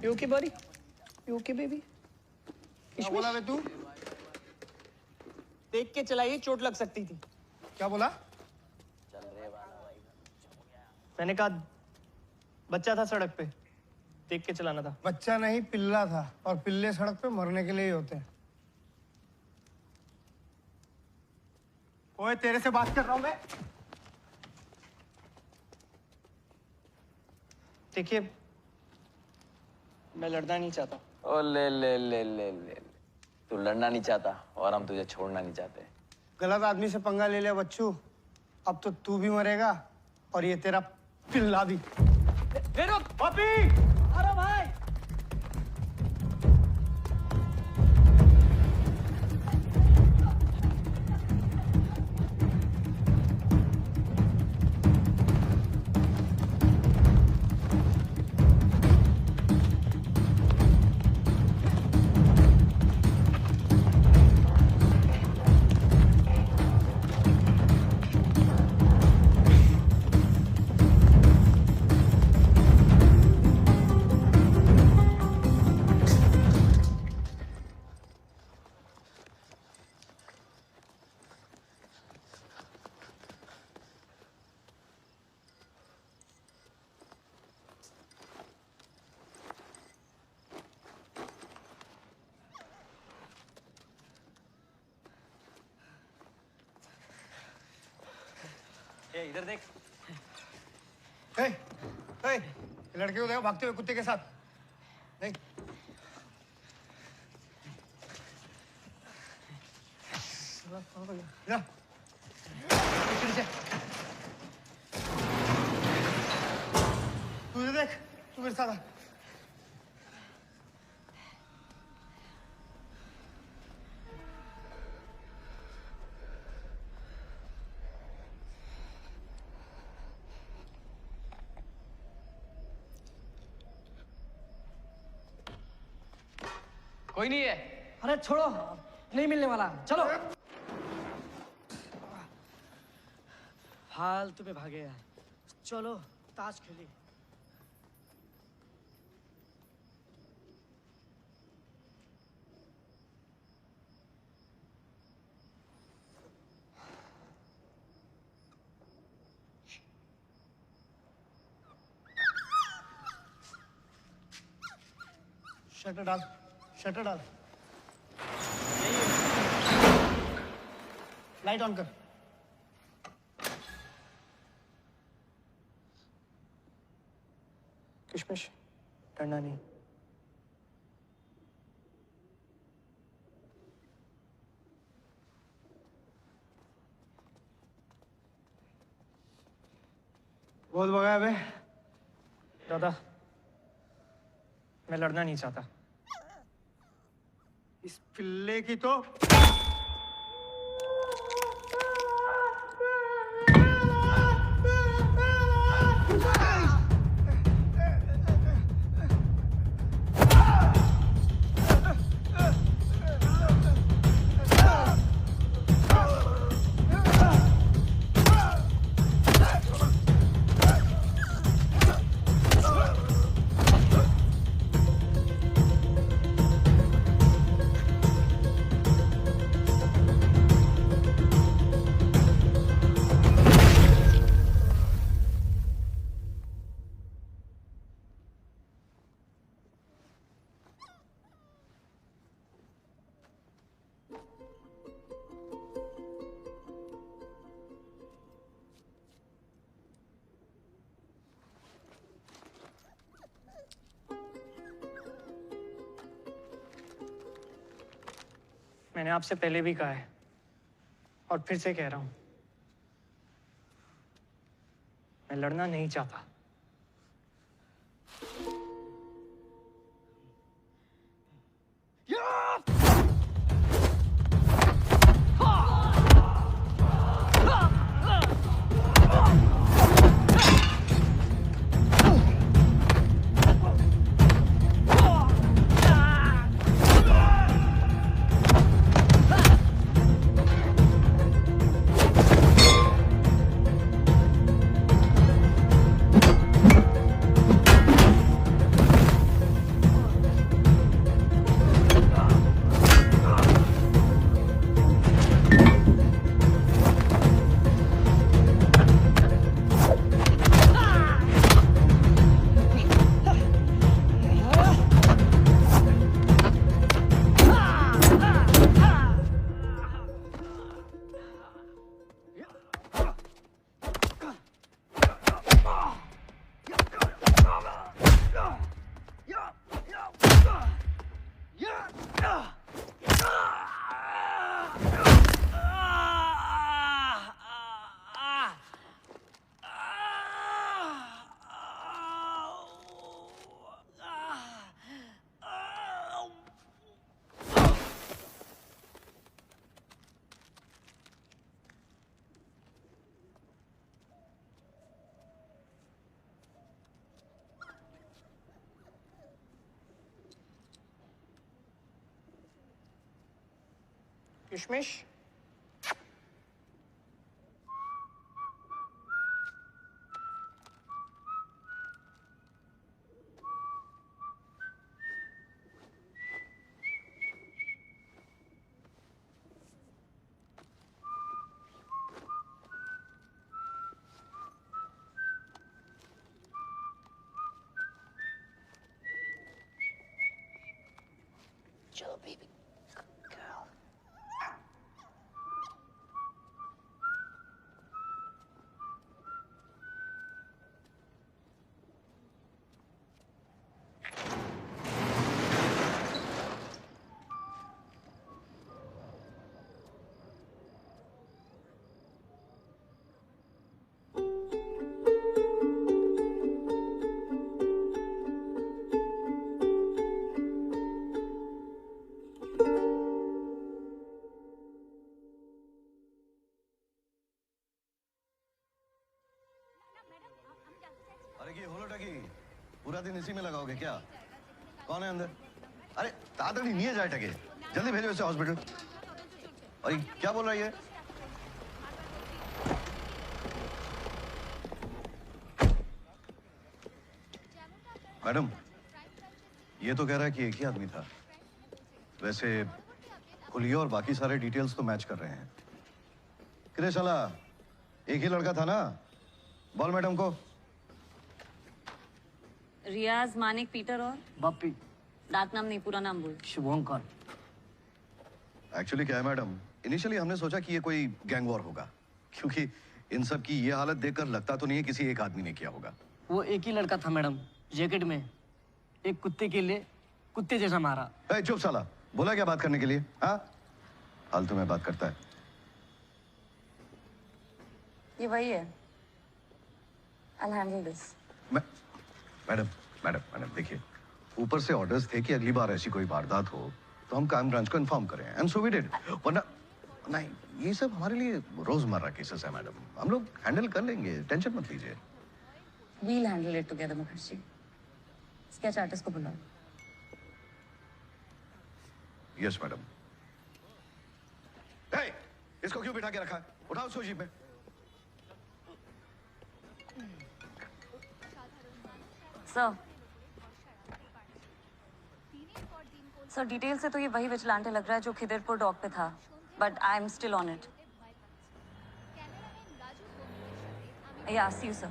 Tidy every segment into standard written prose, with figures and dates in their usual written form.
You okay, buddy? You okay, baby? क्या बोला बे तू? देख के चलाइए, चोट लग सकती थी। क्या बोला? मैंने कहा बच्चा था सड़क पे, देख के चलाना था। बच्चा नहीं पिल्ला था, और पिल्ले सड़क पे मरने के लिए ही होते हैं। ओए तेरे से बात कर रहा हूं मैं। देखिए, मैं लड़ना नहीं चाहता। ओ ले ले ले ले ले तू लड़ना नहीं चाहता और हम तुझे छोड़ना नहीं चाहते। गलत आदमी से पंगा ले लिया बच्चू, अब तो तू भी मरेगा और ये तेरा पिल्ला भी। पपी! अरे भाई! ए इधर देख। ए, ए, ये लड़के को देखो भागते हुए कुत्ते के साथ। नहीं। जा। नीचे। तू इधर देख, तू मेरे साथ आ। कोई नहीं है। अरे छोड़ो, नहीं मिलने वाला। चलो। फालतू में भागे यार। चलो ताश खेली। शटर डाल, शटर डाल। लाइट ऑन कर। किशमिश, डरना नहीं। बहुत भगाया बे। दादा, मैं लड़ना नहीं चाहता। इस पिल्ले की तो मैंने आपसे पहले भी कहा है और फिर से कह रहा हूं, मैं लड़ना नहीं चाहता। किशमिश। चलो बेबी गर्ल। अरे ये होलो टकी पूरा दिन इसी में लगाओगे क्या? कौन है अंदर? अरे तातड़ी नहीं जाए टके, जल्दी भेजो इसे हॉस्पिटल। अरे क्या बोल रही है? मैडम, ये तो कह रहा है कि एक ही आदमी था। वैसे हुलिया और बाकी सारे डिटेल्स तो मैच कर रहे हैं। किरे साला, एक ही लड़का था ना? बोल मैडम को। रियाज, मानिक, पीटर और बप्पी। डाक नाम नहीं, पूरा नाम बोल। शुभंकर। एक्चुअली क्या है मैडम, इनिशियली हमने सोचा कि ये कोई गैंग वॉर होगा, क्योंकि इन सब की ये हालत देखकर लगता तो नहीं है किसी एक आदमी ने किया होगा। वो एक ही लड़का था मैडम, जैकेट में। एक कुत्ते के लिए कुत्ते जैसा मारा। ए, चुप साला, बोला क्या बात करने के लिए? हाँ, फालतू में बात करता है। ये वही है। I'll handle this. Madam madam madam देखिए, ऊपर से ऑर्डर्स थे कि अगली बार ऐसी कोई वारदात हो तो हम क्राइम ब्रांच को इन्फॉर्म करें, एंड सो वी डिड। वरना नहीं, ये सब हमारे लिए रोजमर्रा केसेस है मैडम, हम लोग हैंडल कर लेंगे, टेंशन मत लीजिए। We'll handle it together, Mukherjee. Sketch artist को बुलाओ। Yes madam. इसको क्यों बिठा के रखा है? उठाओ उसको जीप में। सर डिटेल से तो ये वही विजिलेंटे लग रहा है जो खिदिरपुर डॉक पे था, but I am still on it. Yeah see you sir.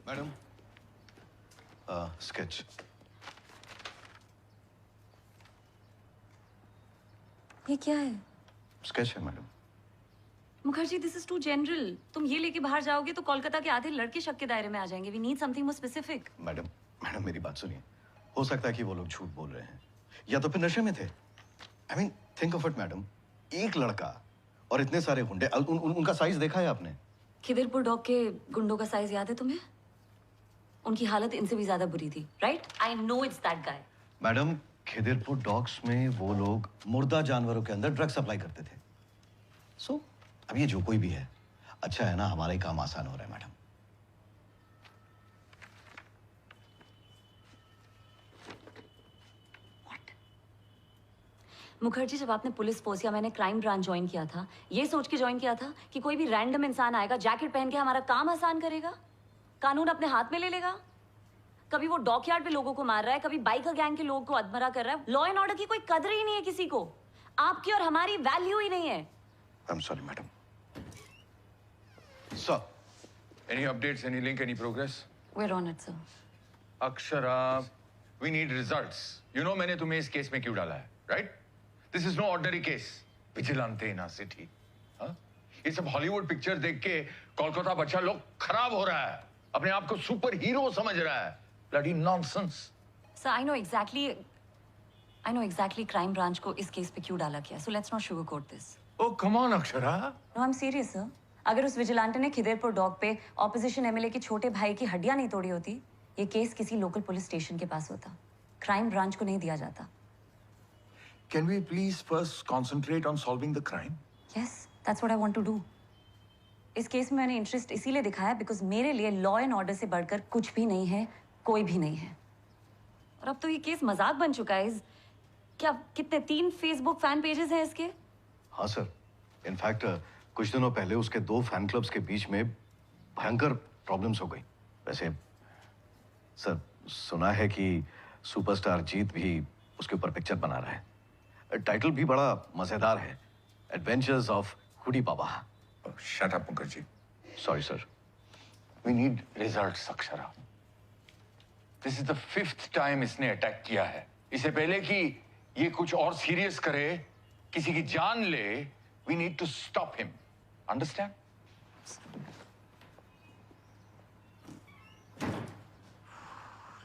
Madam, sketch. ये क्या है? स्केच है madam. Mukherjee, this is too general. तुम ये लेके बाहर जाओगे तो कोलकाता के आधे लड़के शक के दायरे में आ जाएंगे। We need something more specific. Madam madam मेरी बात सुनिए, हो सकता है कि वो लोग झूठ बोल रहे हैं या तो फिर नशे में थे। I mean think of it madam, एक लड़का और इतने सारे गुंडे, उनका साइज देखा है आपने? खिदिरपुर डॉग के गुंडों का साइज याद है तुम्हें? उनकी हालत इनसे भी ज्यादा बुरी थी, right? I know it's that guy. Madam, Khidirpur dogs में वो लोग मुर्दा जानवरों के अंदर ड्रग सप्लाई करते थे। सो अब ये जो कोई भी है, अच्छा है ना, हमारा ही काम आसान हो रहा है मैडम। मुखर्जी, जब आपने पुलिस फोर्स या मैंने क्राइम ब्रांच ज्वाइन किया था, ये सोच के ज्वाइन किया था कि कोई भी रैंडम इंसान आएगा, जैकेट पहन के हमारा काम आसान करेगा, कानून अपने हाथ में ले लेगा। कभी वो डॉकयार्ड पे लोगों को मार रहा है, कभी बाइकर गैंग के लोगों को अधमरा कर रहा है। लॉ एंड ऑर्डर की कोई कदर ही नहीं है किसी को। आपकी और हमारी वैल्यू ही नहीं है। I am sorry madam. Sir, any updates, any link, any progress? We're on it, sir. Akshara, we need results. You know मैंने तुम्हें इस केस में क्यों डाला है, right? This is no ordinary case. Vigilante in our city. हाँ? ये सब हॉलीवुड पिक्चर देख के कोलकाता बच्चा लोग खराब हो रहा है, अपने आप को सुपर हीरो समझ रहा है। Bloody nonsense. Sir, I know exactly crime branch को इस केस पे क्यों डाला गया. So let's not sugarcoat this. Oh, come on, Akshara. No, I'm serious, sir. अगर उस विजिलेंटे ने खिदेरपुर डॉग पे ऑपोजिशन एमएलए के छोटे भाई की हड्डियां नहीं तोड़ी होती, ये केस किसी लोकल पुलिस स्टेशन के पास होता। क्राइम ब्रांच को नहीं दिया जाता। Can we please first concentrate on solving the crime? Yes, that's what I want to do. इस केस में मैंने इंटरेस्ट इसीलिए दिखाया बिकॉज मेरे लिए लॉ एंड ऑर्डर से बढ़कर कुछ भी नहीं है, कोई भी नहीं है। और अब तो ये केस मजाक बन चुका है। क्या कितने 3 फेसबुक फैन पेजेस हैं इसके? हाँ सर, इनफैक्ट कुछ दिनों पहले उसके 2 फैन क्लब्स के बीच में भयंकर प्रॉब्लम्स हो गई। वैसे सर, सुना है कि सुपरस्टार जीत भी उसके ऊपर पिक्चर बना रहा है। टाइटल भी बड़ा मजेदार है, adventures of Hoodie Baba. Shut up Mukherjee. Sorry sir. We need results Akshara. This is the 5th time इसने अटैक किया है। इससे पहले कि ये कुछ और सीरियस करे, किसी की जान ले, we need to stop him. Understand?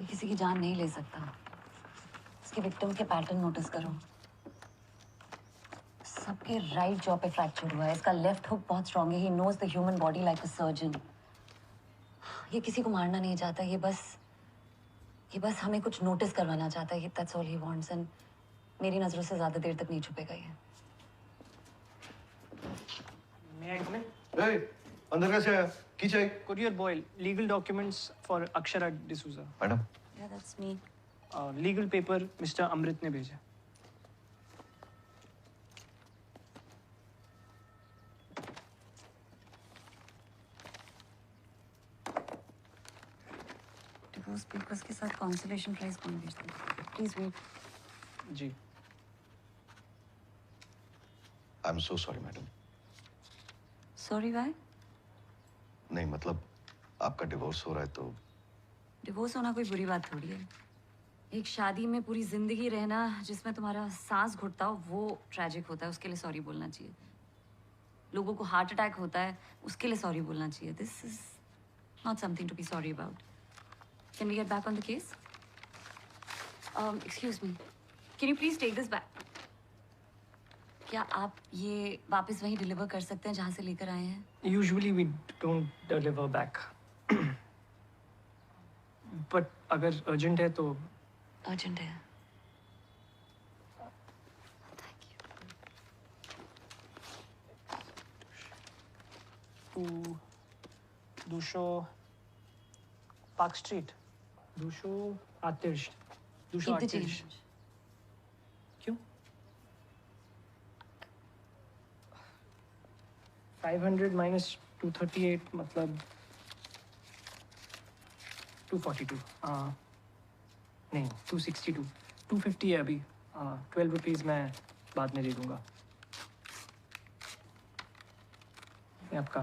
ये किसी की जान नहीं ले सकता। इसके विक्टिम के पैटर्न नोटिस करो। सबके राइट जॉ पे फ्रैक्चर हुआ है। इसका लेफ्ट हुक बहुत स्ट्रांग है। He knows the human body like a surgeon. ये किसी को मारना नहीं चाहता। ये बस हमें कुछ नोटिस करवाना चाहता है। That's all he wants and मेरी नजरों से ज्यादा देर तक नहीं छुपेगा ये। May I come in? Hey, अंदर कैसे आया? की चाहिए? Courier boy, legal documents for Akshara D'Souza. Madam, Yeah, that's me. Legal paper Mr. अमृत ने भेजा। डिवोर्स पेपर्स के साथ कंसोलेशन प्राइज कौन भेजता है? Please wait. जी। I am so sorry madam. Sorry why? नहीं मतलब आपका डिवोर्स हो रहा है तो डिवोर्स होना कोई बुरी बात थोड़ी है। एक शादी में पूरी जिंदगी रहना जिसमें तुम्हारा सांस घुटता हो वो ट्रैजिक होता है। उसके लिए सॉरी बोलना चाहिए। लोगों को हार्ट अटैक होता है, उसके लिए सॉरी बोलना चाहिए। This is not something to be sorry about. Can we get back on the case? Excuse me, can you please take this back? क्या आप ये वापस वहीं डिलीवर कर सकते हैं जहाँ से लेकर आए हैं? Usually we don't deliver back. But अगर urgent है तो अर्जेंट है। Thank you. दूशो पार्क स्ट्रीट, दूशो आतिश, दूशो Keep the आतिश। change. क्यों? 500 minus 238 मतलब 242। नहीं 262, 250 है अभी। 12 रुपीज़ मैं बाद में दे दूंगा। ये आपका।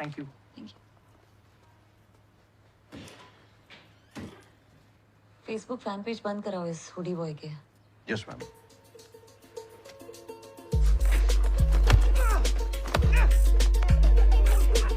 Thank you. Thank you. Facebook fan page बंद कराओ इस हुडी बॉय के। Yes ma'am.